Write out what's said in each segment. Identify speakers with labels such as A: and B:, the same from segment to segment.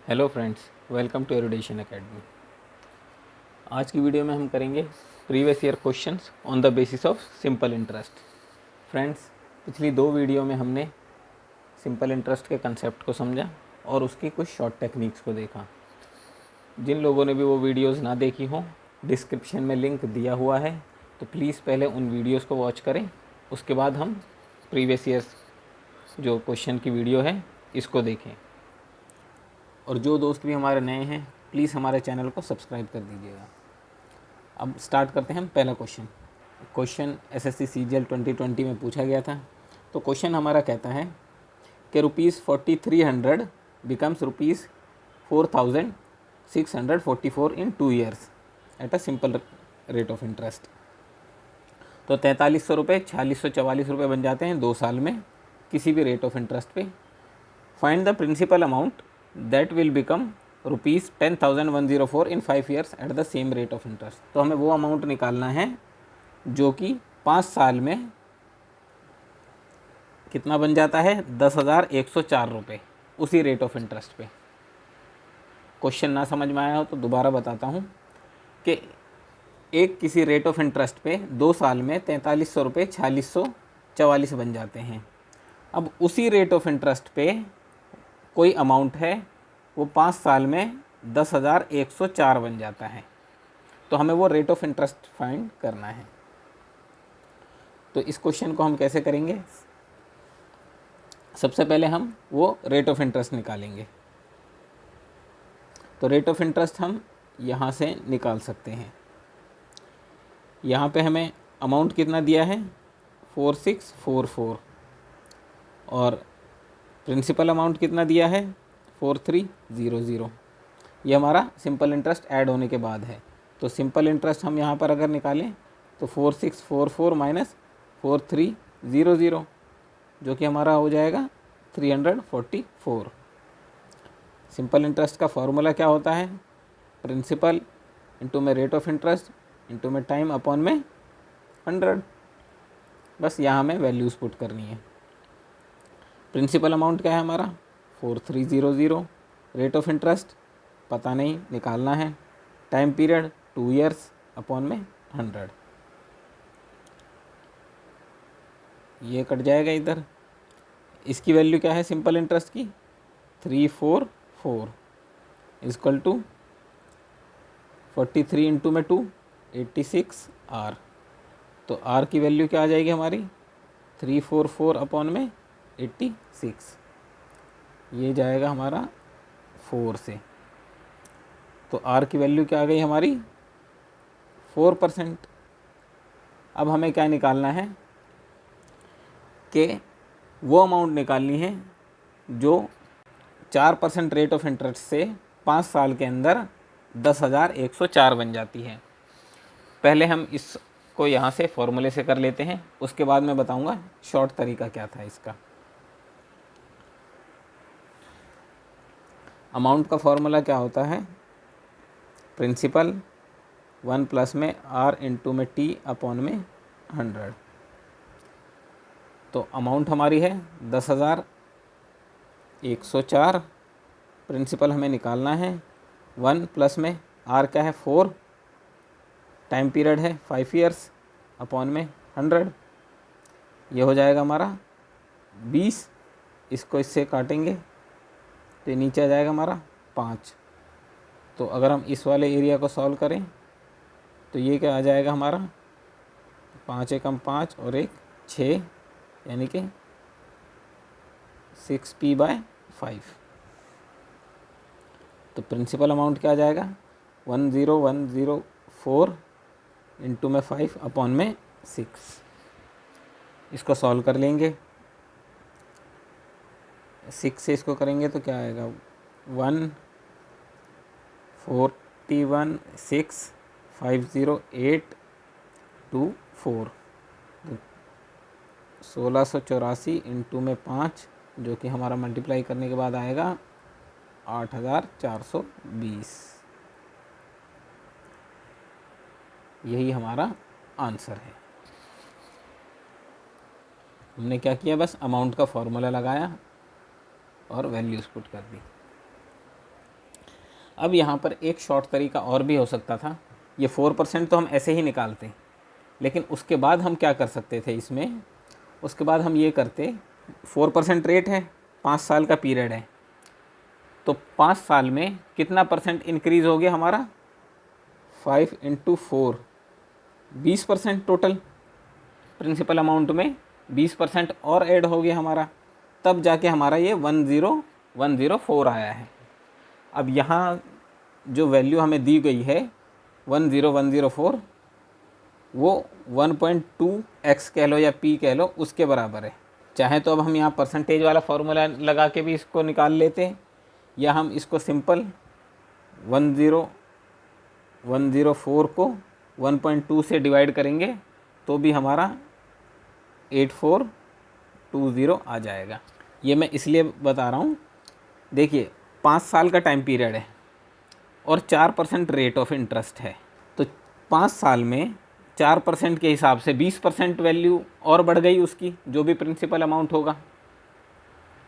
A: Hello friends, welcome to Erudition Academy. आज की video में हम करेंगे previous year questions on the basis of simple interest. Friends, पिछली दो वीडियो में हमने सिंपल इंटरेस्ट के कंसेप्ट को समझा और उसकी कुछ शॉर्ट टेक्निक्स को देखा। जिन लोगों ने भी वो वीडियोस ना देखी हों, डिस्क्रिप्शन में लिंक दिया हुआ है, तो प्लीज़ पहले उन वीडियोस को वॉच करें। उसके बाद हम प्रीवियस ईयर्स जो क्वेश्चन की वीडियो है इसको देखें। और जो दोस्त भी हमारे नए हैं, प्लीज़ हमारे चैनल को सब्सक्राइब कर दीजिएगा। अब स्टार्ट करते हैं हम पहला क्वेश्चन एसएससी सीजीएल 2020 में पूछा गया था। तो क्वेश्चन हमारा कहता है कि ₹4300 becomes ₹4644 in 2 years at a simple rate of interest. तो 4300 रुपये 4644 रुपये बन जाते हैं 2 साल में किसी भी रेट ऑफ इंटरेस्ट पे। Find the principal amount that will become ₹10,104 in 5 years at the same rate of interest. तो हमें वो अमाउंट निकालना है जो कि 5 साल में कितना बन जाता है, 10,104 रुपये उसी रेट ऑफ इंटरेस्ट पे। क्वेश्चन ना समझ में आया हो तो दोबारा बताता हूँ कि एक किसी रेट ऑफ इंटरेस्ट पे 2 साल में 4300 रुपये 4644 बन जाते हैं। अब उसी रेट ऑफ इंटरेस्ट पे कोई अमाउंट है, वो 5 साल में 10,104 बन जाता है। तो हमें वो रेट ऑफ इंटरेस्ट फाइंड करना है। तो इस क्वेश्चन को हम कैसे करेंगे? सबसे पहले हम वो रेट ऑफ इंटरेस्ट निकालेंगे। तो रेट ऑफ इंटरेस्ट हम यहाँ से निकाल सकते हैं। यहाँ पे हमें अमाउंट कितना दिया है, 4644, और प्रिंसिपल अमाउंट कितना दिया है, 4300। ये हमारा सिंपल इंटरेस्ट ऐड होने के बाद है। तो सिंपल इंटरेस्ट हम यहाँ पर अगर निकालें तो 4644 माइनस 4300 जो कि हमारा हो जाएगा 344। सिंपल इंटरेस्ट का फॉर्मूला क्या होता है, प्रिंसिपल इंटू में रेट ऑफ इंटरेस्ट इंटू में टाइम अपॉन में 100। बस यहाँ हमें वैल्यूज़ पुट करनी है। प्रिंसिपल अमाउंट क्या है हमारा, 4300। रेट ऑफ इंटरेस्ट पता नहीं, निकालना है। टाइम पीरियड 2 ईयर्स अपॉन में 100। ये कट जाएगा इधर। इसकी वैल्यू क्या है सिंपल इंटरेस्ट की, 344 इजकल टू 43 इंटू में 2 86 आर। तो आर की वैल्यू क्या आ जाएगी हमारी, 344 अपॉन में 86। ये जाएगा हमारा 4 से। तो आर की वैल्यू क्या आ गई हमारी, 4%। अब हमें क्या निकालना है कि वो अमाउंट निकालनी है जो 4% रेट ऑफ इंटरेस्ट से 5 साल के अंदर 10,104 बन जाती है। पहले हम इसको यहाँ से फॉर्मूले से कर लेते हैं, उसके बाद मैं बताऊँगा शॉर्ट तरीका क्या था इसका। अमाउंट का फॉर्मूला क्या होता है, प्रिंसिपल 1 प्लस में आर इंटू में टी अपॉन में 100। तो अमाउंट हमारी है 10,104। प्रिंसिपल हमें निकालना है। 1 प्लस में आर क्या है, 4। टाइम पीरियड है 5 ईयर्स अपॉन में 100। ये हो जाएगा हमारा 20। इसको इससे काटेंगे तो ये नीचे आ जाएगा हमारा 5। तो अगर हम इस वाले एरिया को सॉल्व करें तो ये क्या आ जाएगा हमारा, 5 एकम 5 और 1 6, यानी कि 6p/5। तो प्रिंसिपल अमाउंट क्या आ जाएगा, 10104 इंटू में 5 अपॉन में 6। इसको सॉल्व कर लेंगे। 6 से इसको करेंगे तो क्या आएगा, 141,650,824। 1684 इंटू में 5 जो कि हमारा मल्टीप्लाई करने के बाद आएगा 8,420। यही हमारा आंसर है। हमने क्या किया, बस अमाउंट का फॉर्मूला लगाया और वैल्यूज़ पुट कर दी। अब यहाँ पर एक शॉर्ट तरीका और भी हो सकता था। ये 4% तो हम ऐसे ही निकालते, लेकिन उसके बाद हम क्या कर सकते थे इसमें, उसके बाद हम ये करते, 4% रेट है, 5 साल का पीरियड है, तो 5 साल में कितना परसेंट इंक्रीज़ हो गया हमारा, 5 × 4, 20% टोटल प्रिंसिपल अमाउंट में 20% और ऐड हो गया हमारा, तब जाके हमारा ये 10104 आया है। अब यहाँ जो वैल्यू हमें दी गई है 10104, वो 1.2x कह लो या p कह लो, उसके बराबर है। चाहे तो अब हम यहाँ परसेंटेज वाला फार्मूला लगा के भी इसको निकाल लेते हैं, या हम इसको सिंपल 10104 को 1.2 से डिवाइड करेंगे तो भी हमारा 8420 आ जाएगा। ये मैं इसलिए बता रहा हूँ, देखिए 5 साल का टाइम पीरियड है और 4% रेट ऑफ इंटरेस्ट है, तो 5 साल में 4% के हिसाब से 20% वैल्यू और बढ़ गई उसकी, जो भी प्रिंसिपल अमाउंट होगा।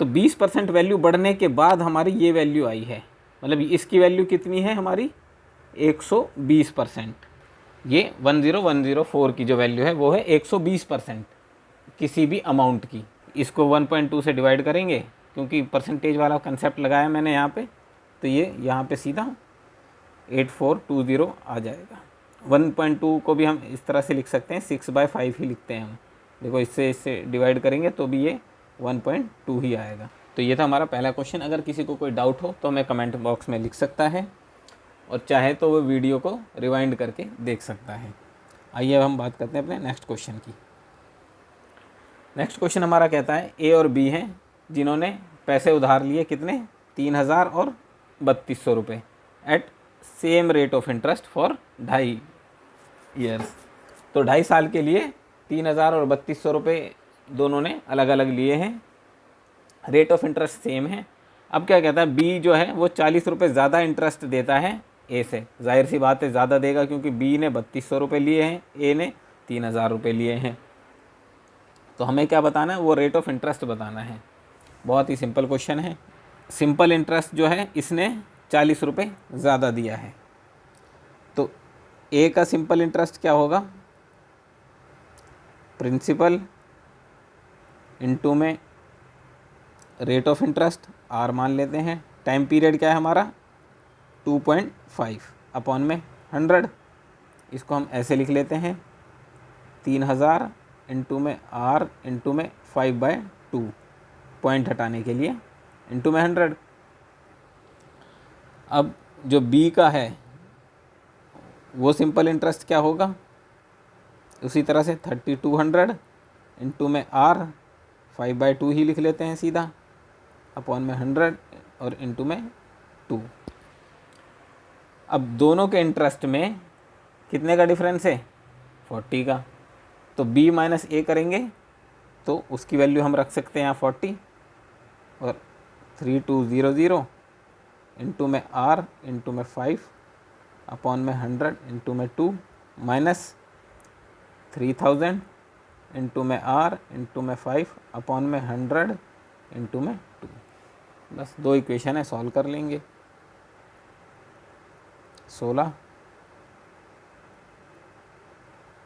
A: तो 20% वैल्यू बढ़ने के बाद हमारी ये वैल्यू आई है, मतलब इसकी वैल्यू कितनी है हमारी, 120%। ये 10104 की जो वैल्यू है वो है 120% किसी भी अमाउंट की। इसको 1.2 से डिवाइड करेंगे, क्योंकि परसेंटेज वाला कंसेप्ट लगाया मैंने यहाँ पे, तो ये यहाँ पे सीधा 8420 आ जाएगा। 1.2 को भी हम इस तरह से लिख सकते हैं, 6/5 ही लिखते हैं हम। देखो इससे डिवाइड करेंगे तो भी ये 1.2 ही आएगा। तो ये था हमारा पहला क्वेश्चन। अगर किसी को कोई डाउट हो तो हमें कमेंट बॉक्स में लिख सकता है, और चाहे तो वो वीडियो को रिवाइंड करके देख सकता है। आइए अब हम बात करते हैं अपने नेक्स्ट क्वेश्चन की। नेक्स्ट क्वेश्चन हमारा कहता है ए और बी हैं जिन्होंने पैसे उधार लिए, कितने, 3000 और 3200 रुपये, at same rate of interest for 2.5 years. तो 2.5 साल के लिए 3000 और 3200 रुपये दोनों ने अलग अलग लिए हैं, रेट ऑफ इंटरेस्ट सेम है। अब क्या कहता है, बी जो है वो 40 रुपये ज़्यादा इंटरेस्ट देता है ए से। जाहिर सी बात है ज़्यादा देगा, क्योंकि बी ने 3200 रुपये लिए हैं, ए ने 3000 रुपये लिए हैं। तो हमें क्या बताना है, वो रेट ऑफ इंटरेस्ट बताना है। बहुत ही सिंपल क्वेश्चन है। सिंपल इंटरेस्ट जो है इसने 40 रुपये ज़्यादा दिया है, तो ए का सिंपल इंटरेस्ट क्या होगा, प्रिंसिपल इनटू में रेट ऑफ इंटरेस्ट आर मान लेते हैं। टाइम पीरियड क्या है हमारा 2.5 अपॉन में 100। इसको हम ऐसे लिख लेते हैं, 3000 इंटू में आर इंटू में 5/2, पॉइंट हटाने के लिए, इंटू में 100। अब जो बी का है वो सिंपल इंटरेस्ट क्या होगा, उसी तरह से 3200 इंटू में आर 5/2 ही लिख लेते हैं सीधा, अपॉन में 100 और इंटू में 2। अब दोनों के इंटरेस्ट में कितने का डिफरेंस है, 40 का। तो b माइनस ए करेंगे तो उसकी वैल्यू हम रख सकते हैं यहाँ 40, और 3200 इंटू में r इंटू में 5 अपॉन में 100 इंटू में 2, माइनस 3000 इंटू में r इंटू में 5 अपॉन में 100 इंटू में 2। बस 2 इक्वेशन है, सॉल्व कर लेंगे। 16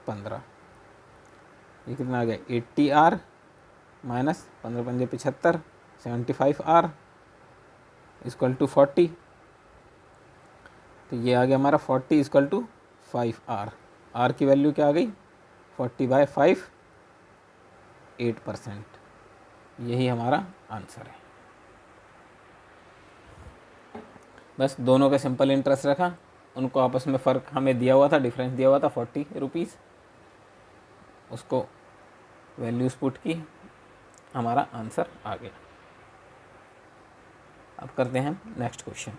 A: 15, ये कितना आ गया, 80r माइनस 15 पंजे 75, 75r इक्वल टू 40। तो ये आ गया हमारा 40 इक्वल टू 5r। r की वैल्यू क्या आ गई, 40/5, 8%। यही हमारा आंसर है। बस दोनों का सिंपल इंटरेस्ट रखा, उनको आपस में फ़र्क हमें दिया हुआ था, डिफरेंस दिया हुआ था 40 रुपीज़, उसको वैल्यूज़ पुट की, हमारा आंसर आ गया। अब करते हैं next question.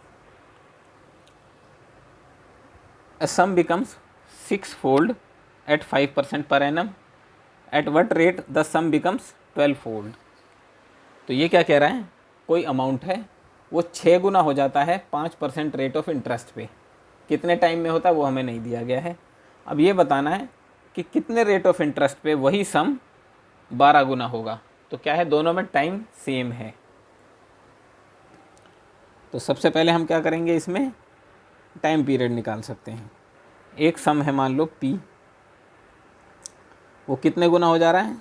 A: A sum becomes 6-fold at 5% per annum, at what rate the sum becomes 12-fold। तो ये क्या कह रहा है, कोई अमाउंट है वो 6 गुना हो जाता है 5% रेट ऑफ इंटरेस्ट पे। कितने टाइम में होता है वो हमें नहीं दिया गया है। अब ये बताना है कि कितने रेट ऑफ इंटरेस्ट पे वही सम 12 गुना होगा। तो क्या है, दोनों में टाइम सेम है। तो सबसे पहले हम क्या करेंगे, इसमें टाइम पीरियड निकाल सकते हैं। एक सम है मान लो P, वो कितने गुना हो जा रहा है,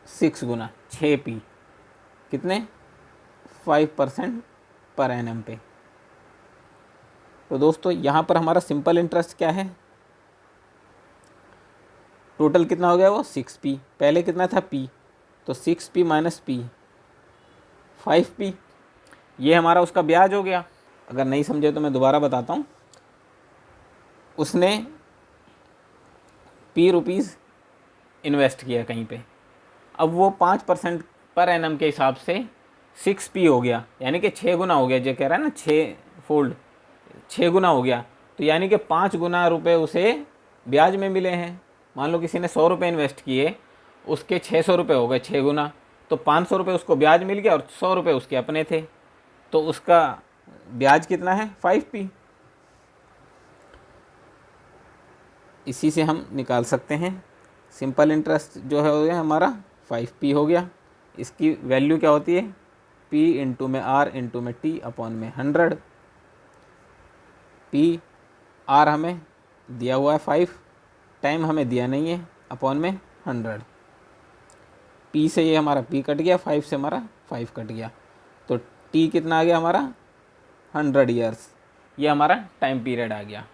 A: 6 गुना, 6P कितने 5% पर एनम पे। तो दोस्तों यहाँ पर हमारा सिंपल इंटरेस्ट क्या है, टोटल कितना हो गया वो 6P, पहले कितना था P, तो 6P माइनस P 5P, ये हमारा उसका ब्याज हो गया। अगर नहीं समझे तो मैं दोबारा बताता हूँ। उसने P रुपीज़ इन्वेस्ट किया कहीं पे, अब वो 5% पर एनम के हिसाब से 6P हो गया, यानी कि 6 गुना हो गया, जो कह रहा है ना 6 फोल्ड, 6 गुना हो गया। तो यानी कि 5 गुना रुपए उसे ब्याज में मिले हैं। मान लो किसी ने 100 रुपये इन्वेस्ट किए, उसके 600 रुपये हो गए 6 गुना, तो 500 रुपये उसको ब्याज मिल गया और 100 रुपये उसके अपने थे, तो उसका ब्याज कितना है 5P। इसी से हम निकाल सकते हैं सिंपल इंटरेस्ट जो है हो गया हमारा 5P हो गया। इसकी वैल्यू क्या होती है, P इंटू में R इंटू में T अपॉन में 100। P R हमें दिया हुआ है 5, टाइम हमें दिया नहीं है, अपॉन में 100। P से ये हमारा P कट गया, 5 से हमारा 5 कट गया, तो T कितना आ गया हमारा 100 ईयर्स। ये हमारा टाइम पीरियड आ गया।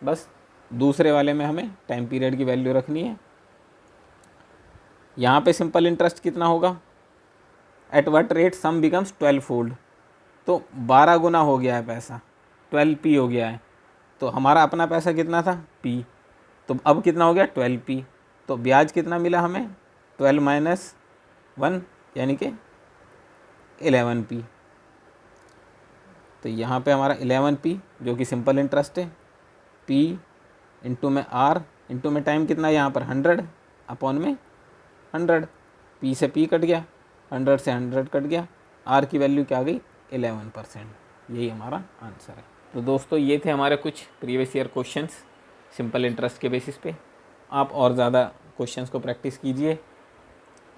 A: बस दूसरे वाले में हमें टाइम पीरियड की वैल्यू रखनी है। यहाँ पे सिंपल इंटरेस्ट कितना होगा, at what rate some becomes 12 fold, तो 12 गुना हो गया है पैसा, 12P हो गया है। तो हमारा अपना पैसा कितना था P, तो अब कितना हो गया 12P, तो ब्याज कितना मिला हमें 12 माइनस 1 यानी कि 11P। तो यहाँ पे हमारा 11P जो कि सिंपल इंटरेस्ट है, P इंटू में R इंटू में टाइम कितना है यहाँ पर 100 अपॉन में 100, P से P कट गया, 100 से 100 कट गया, R की वैल्यू क्या आ गई 11%। यही हमारा आंसर है। तो दोस्तों ये थे हमारे कुछ previous year questions simple interest के बेसिस पे। आप और ज़्यादा क्वेश्चंस को प्रैक्टिस कीजिए,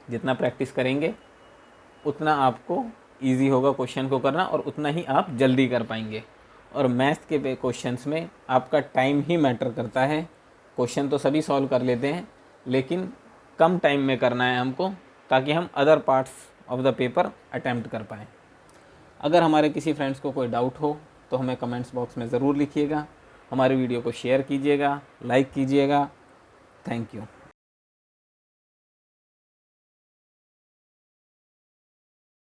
A: जितना प्रैक्टिस करेंगे उतना आपको इजी होगा क्वेश्चन को करना और उतना ही आप जल्दी कर पाएंगे। और मैथ के क्वेश्चंस में आपका टाइम ही मैटर करता है। क्वेश्चन तो सभी सॉल्व कर लेते हैं, लेकिन कम टाइम में करना है हमको, ताकि हम other parts of the paper attempt कर पाएँ। अगर हमारे किसी फ्रेंड्स को कोई डाउट हो तो हमें कमेंट्स बॉक्स में ज़रूर लिखिएगा, हमारे वीडियो को शेयर कीजिएगा, लाइक कीजिएगा। Thank you.